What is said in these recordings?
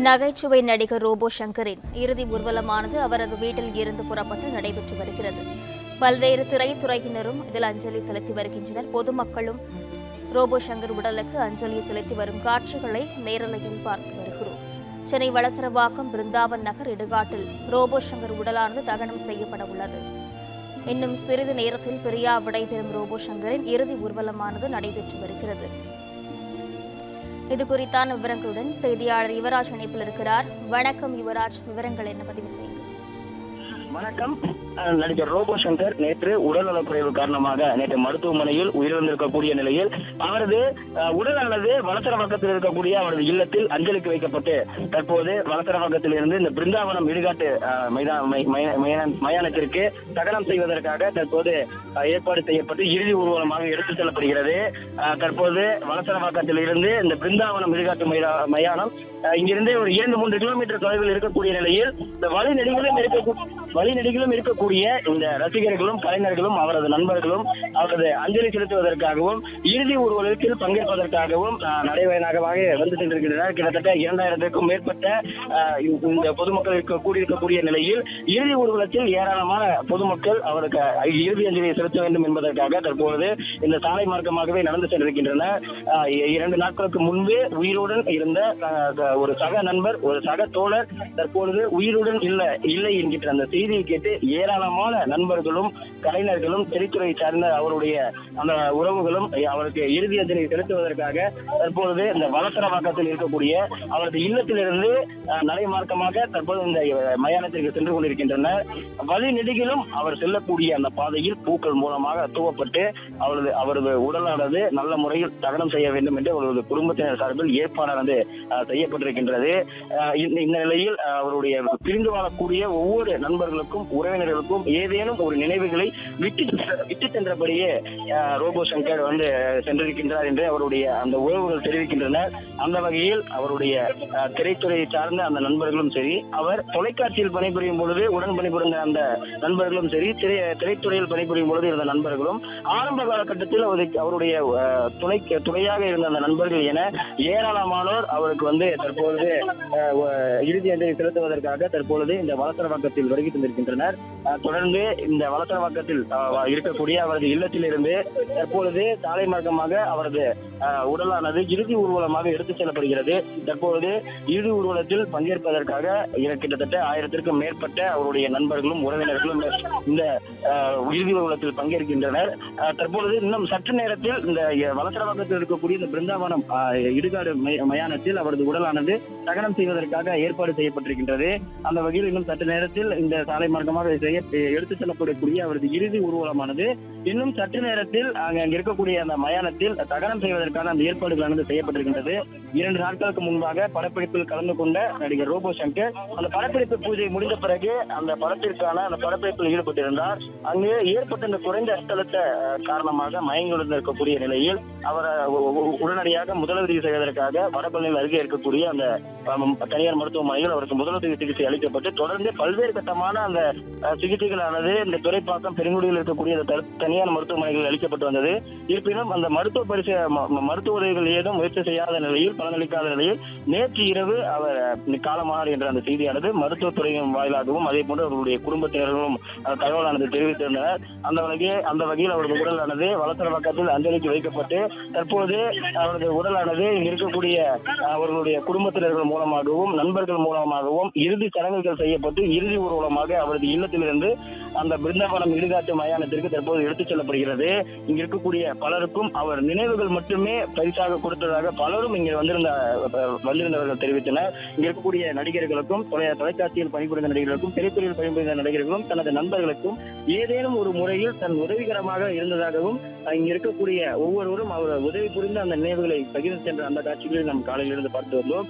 நகைச்சுவை நடிகர் ரோபோ சங்கரின் இறுதி ஊர்வலமானது அவரது வீட்டில் இருந்து புறப்பட்டு நடைபெற்று வருகிறது. பல்வேறு திரைத்துறையினரும் இதில் அஞ்சலி செலுத்தி வருகின்றனர். பொதுமக்களும் ரோபோ சங்கர் உடலுக்கு அஞ்சலி செலுத்தி வரும் காட்சிகளை நேரலையில் பார்த்து வருகிறோம். சென்னை வளசரவாக்கம் பிருந்தாவன் நகர் இடுகாட்டில் ரோபோ சங்கர் உடலானது தகனம் செய்யப்பட உள்ளது. இன்னும் சிறிது நேரத்தில் பிரியா விடைபெறும் ரோபோ சங்கரின் இறுதி ஊர்வலமானது நடைபெற்று வருகிறது. இது குறித்தான விவரங்களுடன் செய்தியாளர் யுவராஜ் இணைப்பில் இருக்கிறார். வணக்கம் யுவராஜ், விவரங்கள் என்ன பதிவு செய்யுங்க. வணக்கம். நடிகர் ரோபோ சங்கர் நேற்று உடல்நலக்குறைவு காரணமாக நேற்று மருத்துவமனையில் உயிரிழந்திருக்கக்கூடிய நிலையில் அவரது உடலானது வளசரவாக்கத்தில் இருக்கக்கூடிய அவரது இல்லத்தில் அஞ்சலிக்கு வைக்கப்பட்டு தற்போது வளசரவாக்கத்தில் இருந்து இந்த பிருந்தாவனம் இடுகாட்டு மயானத்திற்கு தகனம் செய்வதற்காக தற்போது ஏற்பாடு செய்யப்பட்டு இறுதி ஊர்வலமாக எடுத்துச் செல்லப்படுகிறது. தற்போது வளசரவாக்கத்தில் இருந்து இந்த பிருந்தாவனம் இடுகாட்டு மயானம் இங்கிருந்து ஒரு 2-3 கிலோமீட்டர் தொலைவில் இருக்கக்கூடிய நிலையில் இந்த வழிநெடுகிலும் இருக்கக்கூடிய இந்த ரசிகர்களும் கலைஞர்களும் அவரது நண்பர்களும் அவரது அஞ்சலி செலுத்துவதற்காகவும் இறுதி ஊர்வலத்தில் பங்கேற்பதற்காகவும் நடைபயணமாக வந்து சென்றிருக்கின்றனர். கிட்டத்தட்ட 2000க்கும் மேற்பட்ட இந்த பொதுமக்கள் கூடியிருக்கக்கூடிய நிலையில் இறுதி ஊர்வலத்தில் ஏராளமான பொதுமக்கள் அவருக்கு இறுதி அஞ்சலியை செலுத்த வேண்டும் என்பதற்காக தற்பொழுது இந்த சாலை மார்க்கமாகவே நடந்து சென்றிருக்கின்றனர். 2 நாட்களுக்கு முன்பு உயிருடன் இருந்த ஒரு சக நண்பர், ஒரு சக தோழர் தற்பொழுது உயிருடன் இல்லை என்கின்ற அந்த செய்தியை கேட்டு ஏராளமான நண்பர்களும் கலைஞர்களும் திரைத்துறை சார்ந்த அவருடைய அந்த உறவுகளும் அவருக்கு இறுதி அஞ்சலி செலுத்துவதற்காக தற்பொழுது இந்த வளசரவாக்கத்தில் இருக்கக்கூடிய அவரது இல்லத்திலிருந்து நடைமார்க்கமாக தற்போது இந்த மயானத்திற்கு சென்று கொண்டிருக்கின்றனர். வழி நெடுகிலும் அவர் செல்லக்கூடிய அந்த பாதையில் பூக்கள் மூலமாக தூவப்பட்டு அவரது உடலானது நல்ல முறையில் தகனம் செய்ய வேண்டும் என்று அவரது குடும்பத்தினர் சார்பில் ஏற்பாடானது செய்யப்பட்டிருக்கின்றது. இந்த நிலையில் அவருடைய பிரிந்து வாழக்கூடிய ஒவ்வொரு நண்பர்களுக்கும் உறவினர்களுக்கும் ஏதேனும் ஒரு நினைவுகளை விட்டு சென்றபடியே ரோபோ சங்கர் சென்றிருக்கின்றார் என்று அவருடைய அந்த உறவுகள் தெரிவிக்கின்றனர். அந்த வகையில் அவருடைய திரைத்துறையை சார்ந்த அந்த நண்பர்களும் சரி, அவர் தொலைக்காட்சியில் பணிபுரியும் பொழுது உடன் பணிபுரிந்த அந்த நண்பர்களும் சரி, திரைத்துறையில் பணிபுரியும் பொழுது இருந்த நண்பர்களும் ஆரம்ப காலகட்டத்தில் அவருடைய துணையாக இருந்த அந்த நண்பர்கள் என ஏராளமானோர் அவருக்கு தற்பொழுது இறுதி அஞ்சலி செலுத்துவதற்காக தற்பொழுது இந்த வளசரவாக்கத்தில் வருகை தந்திருக்கின்றனர். தொடர்ந்து இந்த வளசரவாக்கத்தில் இருக்கக்கூடிய அவரது இல்லத்தில் இருந்து தற்பொழுது சாலை மார்க்கமாக அவரது உடலானது இறுதி ஊர்வலமாக எடுத்துச் செல்லப்படுகிறது. தற்பொழுது இறுதி ஊர்வலத்தில் பங்கேற்பதற்காக கிட்டத்தட்ட 1000க்கும் மேற்பட்ட அவருடைய நண்பர்களும் உறவினர்களும் இந்த இறுதி ஊர்வலத்தில் பங்கேற்கின்றனர். தற்பொழுது இன்னும் சற்று நேரத்தில் இந்த வளசரவாக்கத்தில் இருக்கக்கூடிய இந்த பிருந்தாவனம் இடுகாடு மயானத்தில் அவரது உடலானது தகனம் செய்வதற்காக ஏற்பாடு செய்யப்பட்டிருக்கின்றது. அந்த வகையில் இன்னும் சற்று நேரத்தில் இந்த சாலை மார்க்கமாக எடுத்துச் செல்லப்படக்கூடிய அவரது இறுதி ஊர்வலமானது இன்னும் சற்று நேரத்தில் அங்க இருக்கக்கூடிய அந்த மயானத்தில் தகனம் செய்வதற்கான அந்த ஏற்பாடுகளானது செய்யப்பட்டிருக்கின்றது. 2 நாட்களுக்கு முன்பாக படப்பிடிப்பில் கலந்து கொண்ட நடிகர் ரோபோ சங்கர் அந்த படப்பிடிப்பு பூஜை முடிந்த பிறகு அந்த படப்பிடிப்பில் ஈடுபட்டிருந்தார். அங்கு ஏற்பட்ட இந்த குறைந்த அழுத்த காரணமாக மயங்கி இருக்கக்கூடிய நிலையில் அவர் உடனடியாக முதலுதவி செய்வதற்காக வடபழனியில் அருகே இருக்கக்கூடிய அந்த தனியார் மருத்துவமனையில் அவருக்கு முதலுதவி சிகிச்சை அளிக்கப்பட்டு தொடர்ந்து பல்வேறு கட்டமான அந்த சிகிச்சைகளானது இந்த துறைப்பாக்கம் பெருங்குடியில் இருக்கக்கூடிய தனியார் மருத்துவமனைகளில் அளிக்கப்பட்டு வந்தது. இருப்பினும் அந்த மருத்துவ உதவிகள் ஏதும் முயற்சி செய்யாத நிலையில், பலனளிக்காத நிலையில் நேற்று இரவு அவர் காலமானார் என்ற அந்த செய்தியானது மருத்துவத்துறையின் வாயிலாகவும் அதே போன்று அவருடைய குடும்பத்தினர்களும் தகவலானது தெரிவித்திருந்தனர். அந்த வகையில் அவரது உடலானது வளசரவாக்கத்தில் அஞ்சலிக்கு வைக்கப்பட்டு தற்போது அவரது உடலானது இங்கு இருக்கக்கூடிய அவர்களுடைய குடும்பத்தினர்கள் மூலமாகவும் நண்பர்கள் மூலமாகவும் இறுதி சடங்குகள் செய்யப்பட்டு இறுதி ஊர்வலமாக அவரது இல்லத்திலிருந்து அந்த பிருந்தாவனம் இடுகாட்டு மயானத்திற்கு தற்போது எடுத்துச் செல்லப்படுகிறது. இங்கு இருக்கக்கூடிய பலருக்கும் அவர் நினைவுகள் மட்டுமே பரிசாக கொடுத்ததாக பலரும் இங்கே வந்திருந்தவர்கள் தெரிவித்தனர். இங்க இருக்கக்கூடிய நடிகர்களுக்கும் தொலைக்காட்சியில் பணிபுரிந்த நடிகர்களுக்கும் திரைத்துறையில் பணிபுரிந்த நடிகர்களும் தனது நண்பர்களுக்கும் ஏதேனும் ஒரு முறையில் தன் உதவிகரமாக இருந்ததாகவும் இங்க இருக்கக்கூடிய ஒவ்வொருவரும் அவர் உதவி புரிந்த அந்த நினைவுகளை பகிர்ந்து சென்ற அந்த காட்சிகளை நாம் காலையிலிருந்து பார்த்து வந்தோம்.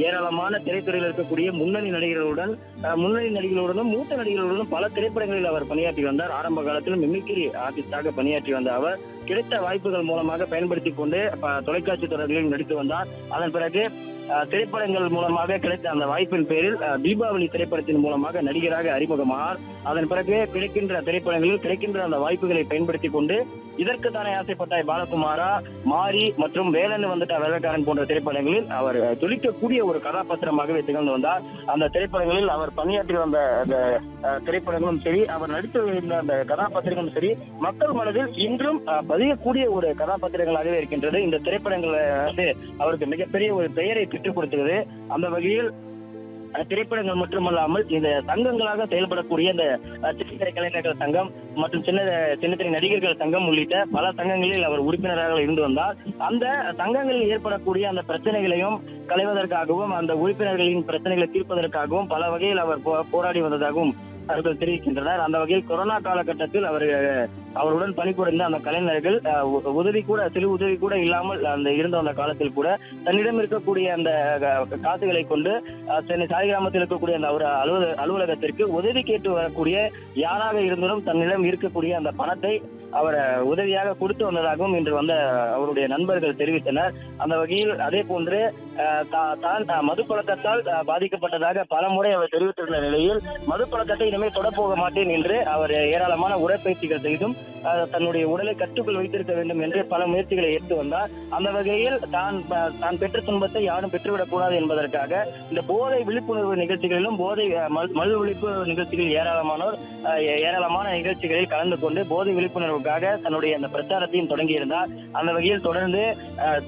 ஏராளமான திரைத்துறையில் இருக்கக்கூடிய முன்னணி நடிகர்களுடனும் மூத்த நடிகர்களுடனும் பல திரைப்படங்களில் அவர் பணியாற்றி வந்தார். ஆரம்ப காலத்தில் மிமிக்ரி ஆர்டிஸ்டாக பணியாற்றி வந்த அவர் கிடைத்த வாய்ப்புகள் மூலமாக பயன்படுத்திக் கொண்டு தொலைக்காட்சி தொடர்களில் நடித்து வந்தார். அதன் பிறகு திரைப்படங்கள் மூலமாக கிடைத்த அந்த வாய்ப்பின் பேரில் தீபாவளி திரைப்படத்தின் மூலமாக நடிகராக அறிமுகமானார். அதன் பிறகு கிடைக்கின்ற திரைப்படங்களில் கிடைக்கின்ற அந்த வாய்ப்புகளை பயன்படுத்தி கொண்டு இதற்கு தானே ஆசைப்பட்டாய் பாலகுமாரா, மாரி மற்றும் வேலன் வந்துட்ட வெள்ளக்காரன் போன்ற திரைப்படங்களில் அவர் ஜொலிக்கக்கூடிய ஒரு கதாபாத்திரமாகவே திகழ்ந்து வந்தார். அந்த திரைப்படங்களில் அவர் பணியாற்றி வந்த அந்த திரைப்படங்களும் சரி, அவர் நடித்து வருகின்ற அந்த கதாபாத்திரங்களும் சரி, மக்கள் மனதில் இன்றும் பதியக்கூடிய ஒரு கதாபாத்திரங்களாகவே இருக்கின்றது. இந்த திரைப்படங்கள் அவருக்கு மிகப்பெரிய ஒரு பெயரை பெற்றுக் கொடுத்தது. அந்த வகையில் திரைப்படங்கள் மட்டுமல்லாமல் இந்த சங்கங்களாக செயல்படக்கூடிய இந்த சின்னத்திரை கலைஞர்கள் சங்கம் மற்றும் சின்னத்திரை நடிகர்கள் சங்கம் உள்ளிட்ட பல சங்கங்களில் அவர் உறுப்பினராக இருந்து வந்தார். அந்த சங்கங்களில் ஏற்படக்கூடிய அந்த பிரச்சனைகளையும் களைவதற்காகவும் அந்த உறுப்பினர்களின் பிரச்சனைகளை தீர்ப்பதற்காகவும் பல வகையில் அவர் போராடி வந்ததாகவும் அவர்கள் தெரிவிக்கின்றனர். அந்த வகையில் கொரோனா காலகட்டத்தில் அவருடன் பணிபுரிந்த அந்த கலைஞர்கள் சிறு உதவி கூட இல்லாமல் அந்த இருந்த அந்த காலத்தில் கூட தன்னிடம் இருக்கக்கூடிய அந்த காசுகளை கொண்டு சென்னை சாலிகிராமத்தில் இருக்கக்கூடிய அந்த அலுவலகத்திற்கு உதவி கேட்டு வரக்கூடிய யாராக இருந்தாலும் தன்னிடம் இருக்கக்கூடிய அந்த பணத்தை அவர் உதவியாக கொடுத்து வந்ததாகவும் இன்று வந்த அவருடைய நண்பர்கள் தெரிவித்தனர். அந்த வகையில் அதே போன்று தான் மதுப்பழக்கத்தால் பாதிக்கப்பட்டதாக பல முறை அவர் தெரிவித்திருந்த நிலையில் மதுப்பழக்கத்தை இனிமேல் தொடப்போக மாட்டேன் என்று அவர் ஏராளமான உடற்பயிற்சிகள் செய்தும் தன்னுடைய உடலை கட்டுக்குள் வைத்திருக்க வேண்டும் என்று பல முயற்சிகளை எடுத்து வந்தார். அந்த வகையில் தான் பெற்ற துன்பத்தை யாரும் பெற்றுவிடக் கூடாது என்பதற்காக இந்த போதை விழிப்புணர்வு நிகழ்ச்சிகளிலும் மது விழிப்புணர்வு நிகழ்ச்சிகளில் ஏராளமான நிகழ்ச்சிகளில் கலந்து கொண்டு போதை விழிப்புணர்வுக்காக தன்னுடைய அந்த பிரச்சாரத்தையும் தொடங்கியிருந்தார். அந்த வகையில் தொடர்ந்து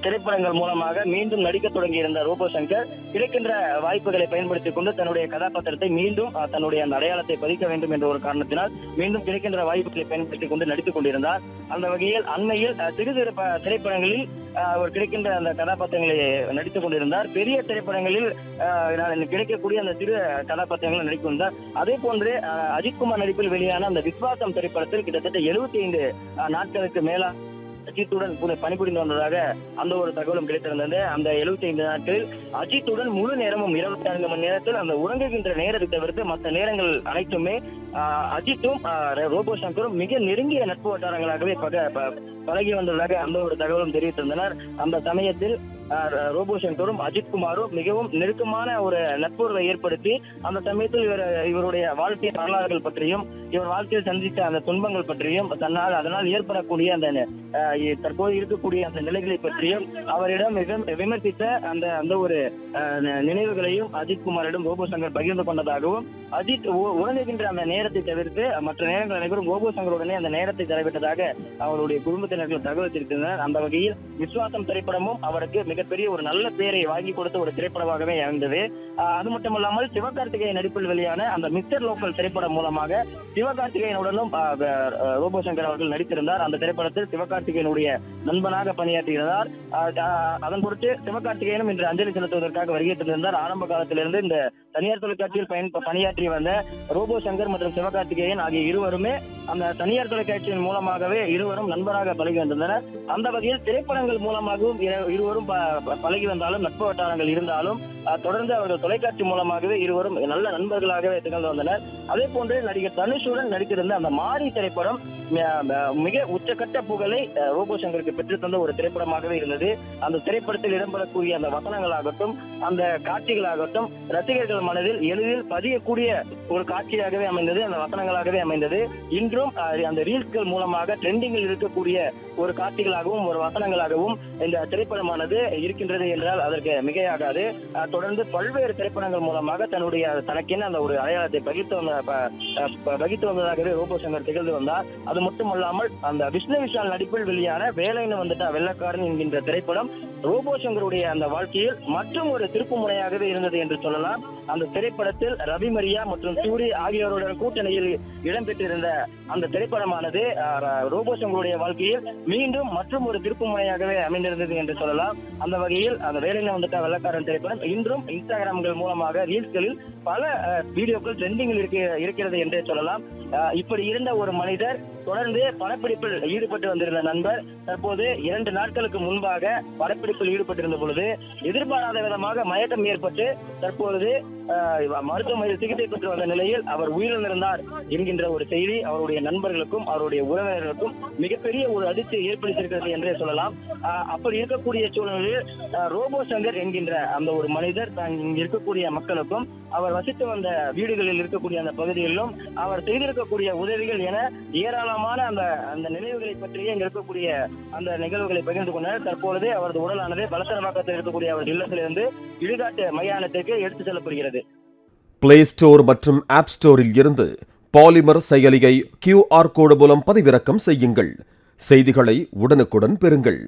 திரைப்படங்கள் மூலமாக மீண்டும் நடிக்க தொடங்கியிருந்த ரோபோ சங்கர் கிடைக்கின்ற வாய்ப்புகளை பயன்படுத்திக் கொண்டு தன்னுடைய கதாபாத்திரத்தை மீண்டும் தன்னுடைய அந்த அடையாளத்தை பதிக்க வேண்டும் என்ற ஒரு காரணத்தினால் மீண்டும் கிடைக்கின்ற வாய்ப்புகளை பயன்படுத்திக் கொண்டு நடித்துக் கொண்டிருந்தார். அந்த வகையில் அண்மையில் சிறு திரைப்படங்களில் அவர் கிடைக்கின்ற அந்த கதாபாத்திரங்களை நடித்துக் கொண்டிருந்தார். பெரிய திரைப்படங்களில் கிடைக்கக்கூடிய அந்த சிறு கதாபாத்திரங்களை நடித்து வந்தார். அதே போன்று அஜித்குமார் நடிப்பில் வெளியான அந்த விஸ்வாசம் திரைப்படத்தில் கிட்டத்தட்ட 75 நாட்களுக்கு மேலா அஜித்துடன் பணிபுரிந்து வந்ததாக அந்த ஒரு தகவலும் கிடைத்திருந்தது. அந்த 75 நாட்களில் அஜித்துடன் முழு நேரமும் 24 மணி நேரத்தில் அந்த உறங்குகின்ற நேரத்தை தவிர்த்து மற்ற நேரங்கள் அனைத்துமே அஜித்தும் ரோபோ சங்கரும் மிக நெருங்கிய நட்பு வட்டாரங்களாகவே பழகி வந்ததாக அந்த ஒரு தகவலும் தெரிவித்திருந்தனர். அந்த சமயத்தில் ரோபோ சங்கரும் அஜித்குமாரும் மிகவும் நெருக்கமான ஒரு நட்புறவை ஏற்படுத்தி அந்த சமயத்தில் இவருடைய வாழ்க்கை வரலாறுகள் பற்றியும் இவர் வாழ்க்கையில் சந்தித்த அந்த துன்பங்கள் பற்றியும் அதனால் ஏற்படக்கூடிய அந்த தற்போது இருக்கக்கூடிய அந்த நிலைகளை பற்றியும் அவரிடம் விமர்சித்த அந்த ஒரு நினைவுகளையும் அஜித்குமாரிடம் ரோபோ சங்கர் பகிர்ந்து கொண்டதாகவும் அஜித் உறங்குகின்ற அந்த நேரத்தை தவிர்த்து மற்ற நேரங்கள் அனைவரும் ரோபோ சங்கருடனே அந்த நேரத்தை செலவிட்டதாக அவருடைய குடும்பத்தினர்கள் தகவல் தெரிவித்தனர். அந்த வகையில் விஸ்வாசம் திரைப்படமும் அவருக்கு மிகப்பெரிய ஒரு நல்ல பெயரை வாங்கி கொடுத்த ஒரு திரைப்படமாகவே இருந்தது. அது மட்டுமல்லாமல் சிவகார்த்திகேயன் நடிப்பில் வெளியான அந்த மிஸ்டர் லோக்கல் திரைப்படம் மூலமாக சிவகார்த்திகேயனுடனும் ரோபோ சங்கர் அவர்கள் நடித்திருந்தார். அந்த திரைப்படத்தில் சிவகார்த்திகேயனுடைய நண்பனாக பணியாற்றியிருந்தார். அதன் பொருட்டு சிவகார்த்திகேயனும் இன்று அஞ்சலி செலுத்துவதற்காக வருகை தந்திருந்தார். ஆரம்ப காலத்திலிருந்து இந்த தனியார் தொலைக்காட்சியில் பணியாற்றி வந்த ரோபோ சங்கர் மற்றும் சிவகார்த்திகேயன் ஆகிய இருவருமே அந்த தனியார் தொலைக்காட்சியின் மூலமாகவே இருவரும் நண்பராக பழகி வந்திருந்தனர். அந்த வகையில் திரைப்படங்கள் மூலமாகவும் இருவரும் பழகி வந்தாலும் நட்பு வட்டாரங்கள் இருந்தாலும் தொடர்ந்து அவர்கள் தொலைக்காட்சி மூலமாகவே இருவரும் நல்ல நண்பர்களாகவே திகழ்ந்து வந்தனர். அதே போன்று நடிகர் தனுஷுடன் நடித்திருந்த அந்த மாரி திரைப்படம் மிக உச்சக்கட்ட புகழை ரோபோ சங்கருக்கு பெற்று தந்த ஒரு திரைப்படமாகவே இருந்தது. அந்த திரைப்படத்தில் இடம்பெறக்கூடிய அந்த வசனங்களாகட்டும் அந்த காட்சிகளாகட்டும் ரசிகர்கள் மனதில் எளிதில் பதியக்கூடிய ஒரு காட்சியாகவே அமைந்தது, அந்த வசனங்களாகவே அமைந்தது. இன்றும் அந்த ரீல்ஸ்கள் மூலமாக ட்ரெண்டிங்கில் இருக்கக்கூடிய ஒரு காட்சிகளாகவும் ஒரு வசனங்களாகவும் இந்த திரைப்படமானது இருக்கின்றது என்றால் அதற்கு மிகையாகாது. தொடர்ந்து பல்வேறு திரைப்படங்கள் மூலமாக தனக்கென அந்த ஒரு அடையாளத்தை வகித்து வந்ததாகவே ரோபோ சங்கர் திகழ்ந்து வந்தார். அது மட்டுமல்லாமல் அந்த விஷ்ணு விஷால் நடிப்பில் வெளியான வேலைன்னு வந்துட்டா வெள்ளக்காரன் என்கின்ற திரைப்படம் ரோபோ சங்கருடைய அந்த வாழ்க்கையில் மற்றும் ஒரு திருப்பு முனையாகவே இருந்தது என்று சொல்லலாம். அந்த திரைப்படத்தில் ரவி மரியா மற்றும் சூரி ஆகியோருடன் கூட்டணியில் இடம்பெற்றிருந்த அந்த திரைப்படமானது ரோபோ சங்கருடைய வாழ்க்கையில் மீண்டும் மற்றும் ஒரு திருப்பு முனையாகவே அமைந்திருந்தது என்று சொல்லலாம். அந்த வகையில் அந்த வேலையில வந்துட்டா வெள்ளக்காரன் திரைப்படம் இன்றும் இன்ஸ்டாகிராம்கள் மூலமாக ரீல்ஸ்களில் பல வீடியோக்கள் ட்ரெண்டிங்கில் இருக்கிறது என்றே சொல்லலாம். இப்படி இருந்த ஒரு மனிதர் தொடர்ந்து படப்பிடிப்பில் ஈடுபட்டு வந்திருந்த நண்பர் தற்போது 2 நாட்களுக்கு முன்பாக படப்பிடிப்பில் ஈடுபட்டிருந்த பொழுது எதிர்பாராத விதமாக மயக்கம் ஏற்பட்டு தற்பொழுது மருத்துவமனையில் சிகிச்சை பெற்று வந்த நிலையில் அவர் உயிரிழந்திருந்தார் என்கின்ற ஒரு செய்தி அவருடைய நண்பர்களுக்கும் அவருடைய உறவினர்களுக்கும் மிகப்பெரிய ஒரு அதிர்ச்சியை ஏற்படுத்தியிருக்கிறது என்றே சொல்லலாம். அப்படி இருக்கக்கூடிய சூழ்நிலையில் ரோபோ சங்கர் என்கின்ற அந்த ஒரு மனிதர் இங்கு இருக்கக்கூடிய மக்களுக்கும் அவர் வசித்து வந்த வீடுகளில் இருக்கக்கூடிய அந்த பகுதிகளிலும் அவர் செய்திருக்கக்கூடிய உதவிகள் என ஏராளமான அந்த நினைவுகளை பற்றியே இங்க இருக்கக்கூடிய அந்த நிகழ்வுகளை பகிர்ந்து கொண்டார். தற்பொழுது அவரது உடலானது பலசரவாக்கத்தில் இருக்கக்கூடிய அவரது இல்லத்திலிருந்து இடுகாட்டு மையானத்திற்கு எடுத்து செல்லப்படுகிறது. பிளே ஸ்டோர் மற்றும் ஆப் ஸ்டோரில் இருந்து பாலிமர் செயலியை QR கோடு மூலம் பதிவிறக்கம் செய்யுங்கள். செய்திகளை உடனுக்குடன் பெறுங்கள்.